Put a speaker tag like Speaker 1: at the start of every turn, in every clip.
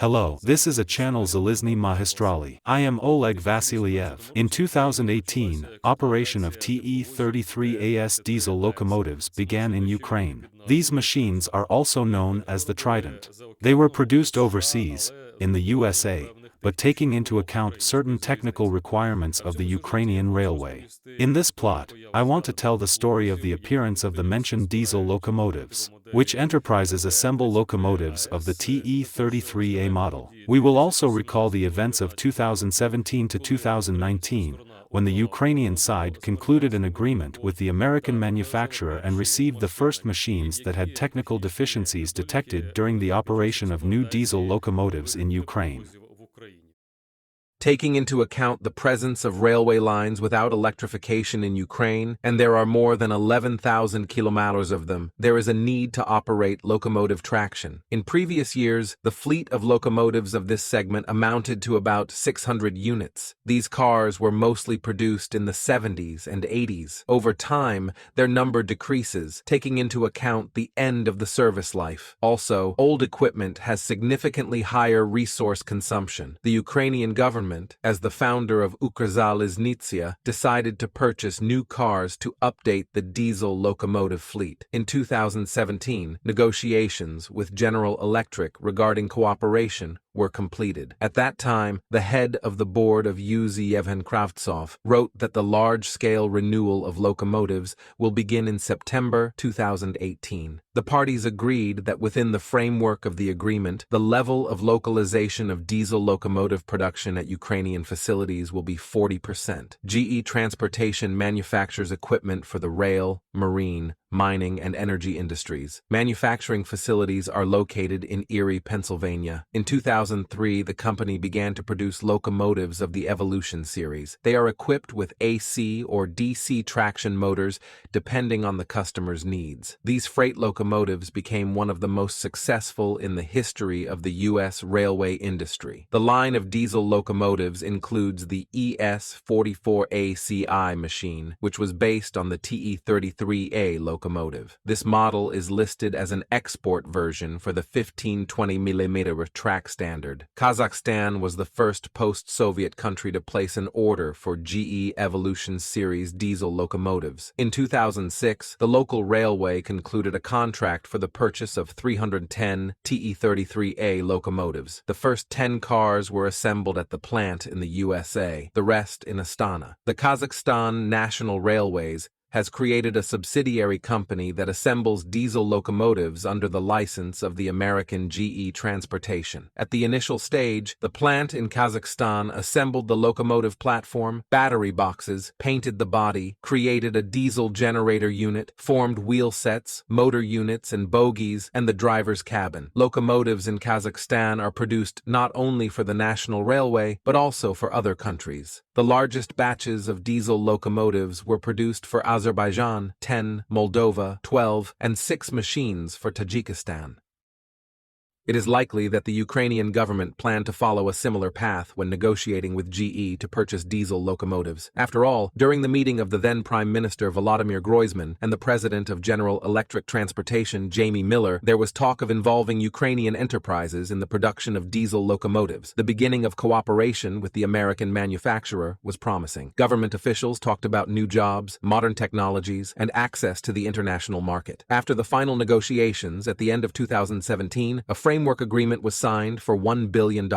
Speaker 1: Hello, this is a channel Zalizny Magistrali. I am Oleg Vasilyev. In 2018, operation of TE33АС diesel locomotives began in Ukraine. These machines are also known as the Trident. They were produced overseas, in the USA, but taking into account certain technical requirements of the Ukrainian railway. In this plot, I want to tell the story of the appearance of the mentioned diesel locomotives. Which enterprises assemble locomotives of the TE33A model. We will also recall the events of 2017 to 2019, when the Ukrainian side concluded an agreement with the American manufacturer and received the first machines that had technical deficiencies detected during the operation of new diesel locomotives in Ukraine.
Speaker 2: Taking into account the presence of railway lines without electrification in Ukraine, and there are more than 11,000 kilometers of them, there is a need to operate locomotive traction. In previous years, the fleet of locomotives of this segment amounted to about 600 units. These cars were mostly produced in the 70s and 80s. Over time, their number decreases, taking into account the end of the service life. Also, old equipment has significantly higher resource consumption. The Ukrainian government, as the founder of Ukrzaliznytsia, decided to purchase new cars to update the diesel locomotive fleet. In 2017, negotiations with General Electric regarding cooperation were completed. At that time, the head of the board of Yevhen Kravtsov wrote that the large-scale renewal of locomotives will begin in September 2018. The parties agreed that within the framework of the agreement, the level of localization of diesel locomotive production at Ukrainian facilities will be 40%. GE Transportation manufactures equipment for the rail, marine, mining, and energy industries. Manufacturing facilities are located in Erie, Pennsylvania. In 2003, the company began to produce locomotives of the Evolution series. They are equipped with AC or DC traction motors depending on the customer's needs. These freight locomotives became one of the most successful in the history of the U.S. railway industry. The line of diesel locomotives includes the ES44ACI machine, which was based on the TE33A locomotive. This model is listed as an export version for the 15-20mm track standard. Kazakhstan was the first post-Soviet country to place an order for GE Evolution series diesel locomotives. In 2006, the local railway concluded a contract for the purchase of 310 TE33A locomotives. The first 10 cars were assembled at the plant in the USA, the rest in Astana. The Kazakhstan National Railways has created a subsidiary company that assembles diesel locomotives under the license of the American GE Transportation. At the initial stage, the plant in Kazakhstan assembled the locomotive platform, battery boxes, painted the body, created a diesel generator unit, formed wheel sets, motor units and bogies, and the driver's cabin. Locomotives in Kazakhstan are produced not only for the National Railway, but also for other countries. The largest batches of diesel locomotives were produced for Azerbaijan, 10, Moldova, 12, and 6 machines for Tajikistan. It is likely that the Ukrainian government planned to follow a similar path when negotiating with GE to purchase diesel locomotives. After all, during the meeting of the then Prime Minister Volodymyr Groysman and the President of General Electric Transportation Jamie Miller, there was talk of involving Ukrainian enterprises in the production of diesel locomotives. The beginning of cooperation with the American manufacturer was promising. Government officials talked about new jobs, modern technologies, and access to the international market. After the final negotiations at the end of 2017, a framework agreement was signed for $1 billion,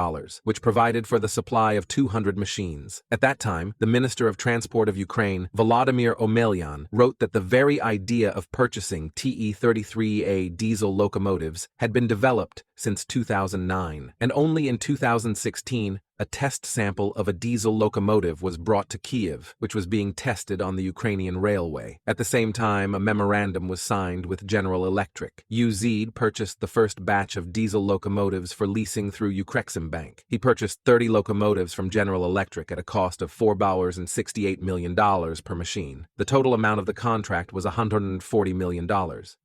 Speaker 2: which provided for the supply of 200 machines. At that time, the Minister of Transport of Ukraine, Volodymyr Omelyan, wrote that the very idea of purchasing TE33A diesel locomotives had been developed since 2009, and only in 2016, a test sample of a diesel locomotive was brought to Kiev, which was being tested on the Ukrainian railway. At the same time, a memorandum was signed with General Electric. UZ purchased the first batch of diesel locomotives for leasing through Ukreximbank. He purchased 30 locomotives from General Electric at a cost of $4.68 million per machine. The total amount of the contract was $140 million.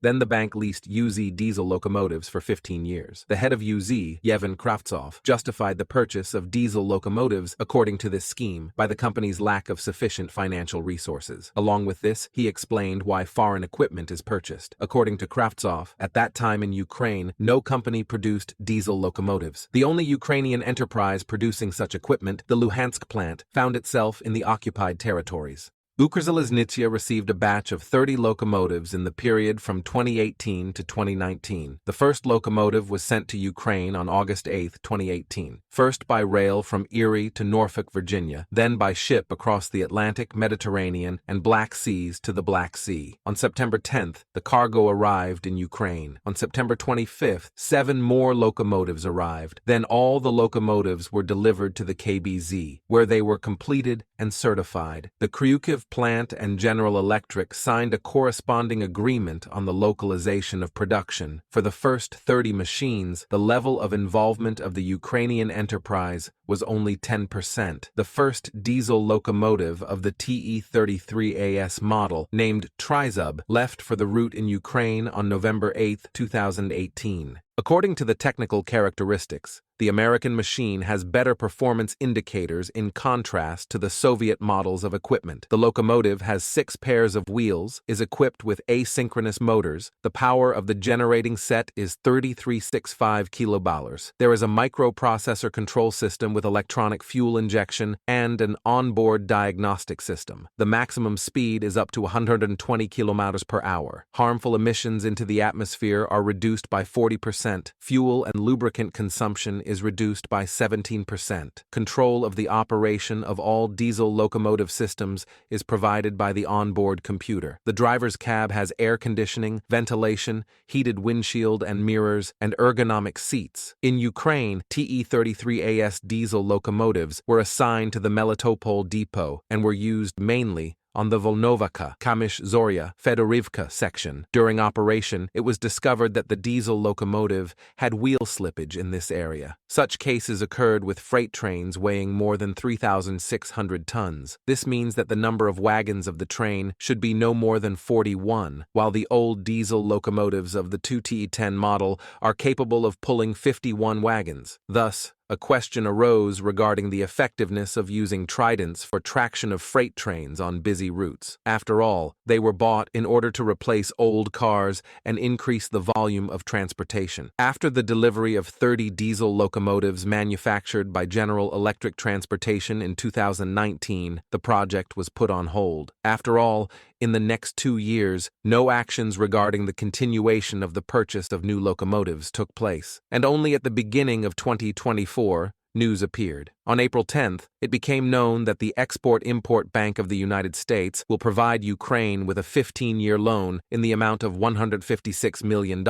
Speaker 2: Then the bank leased UZ diesel locomotives for 15 years. The head of UZ, Yevhen Kravtsov, justified the purchase of diesel diesel locomotives according to this scheme by the company's lack of sufficient financial resources. Along with this, he explained why foreign equipment is purchased. According to Kravtsov, at that time in Ukraine, no company produced diesel locomotives. The only Ukrainian enterprise producing such equipment, the Luhansk plant, found itself in the occupied territories. Ukrzheleznice received a batch of 30 locomotives in the period from 2018 to 2019. The first locomotive was sent to Ukraine on August 8, 2018, first by rail from Erie to Norfolk, Virginia, then by ship across the Atlantic, Mediterranean, and Black Seas to the Black Sea. On September 10th, the cargo arrived in Ukraine. On September 25th, 7 more locomotives arrived. Then all the locomotives were delivered to the KBZ, where they were completed and certified. The Kryukiv plant and General Electric signed a corresponding agreement on the localization of production. For the first 30 machines, the level of involvement of the Ukrainian enterprise was only 10%. The first diesel locomotive of the TE33АС model, named TE33АС, left for the route in Ukraine on November 8, 2018. According to the technical characteristics, the American machine has better performance indicators in contrast to the Soviet models of equipment. The locomotive has 6 pairs of wheels, is equipped with asynchronous motors. The power of the generating set is 3365 kilobars. There is a microprocessor control system with electronic fuel injection and an onboard diagnostic system. The maximum speed is up to 120 kilometers per hour. Harmful emissions into the atmosphere are reduced by 40%. Fuel and lubricant consumption is reduced by 17%. Control of the operation of all diesel locomotive systems is provided by the onboard computer. The driver's cab has air conditioning, ventilation, heated windshield and mirrors, and ergonomic seats. In Ukraine, TE33АС diesel locomotives were assigned to the Melitopol depot and were used mainly on the Volnovakha, Kamysh-Zorya, Fedorivka section. During operation, it was discovered that the diesel locomotive had wheel slippage in this area. Such cases occurred with freight trains weighing more than 3,600 tons. This means that the number of wagons of the train should be no more than 41, while the old diesel locomotives of the 2TE10 model are capable of pulling 51 wagons. Thus, a question arose regarding the effectiveness of using tridents for traction of freight trains on busy routes. After all, they were bought in order to replace old cars and increase the volume of transportation. After the delivery of 30 diesel locomotives manufactured by General Electric Transportation in 2019, the project was put on hold. After all, in the next 2 years, no actions regarding the continuation of the purchase of new locomotives took place, and only at the beginning of 2024, news appeared. On April 10th, it became known that the Export-Import Bank of the United States will provide Ukraine with a 15-year loan in the amount of $156 million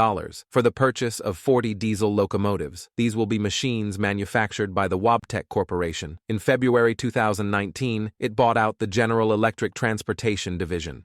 Speaker 2: for the purchase of 40 diesel locomotives. These will be machines manufactured by the Wabtec Corporation. In February 2019, it bought out the General Electric Transportation Division.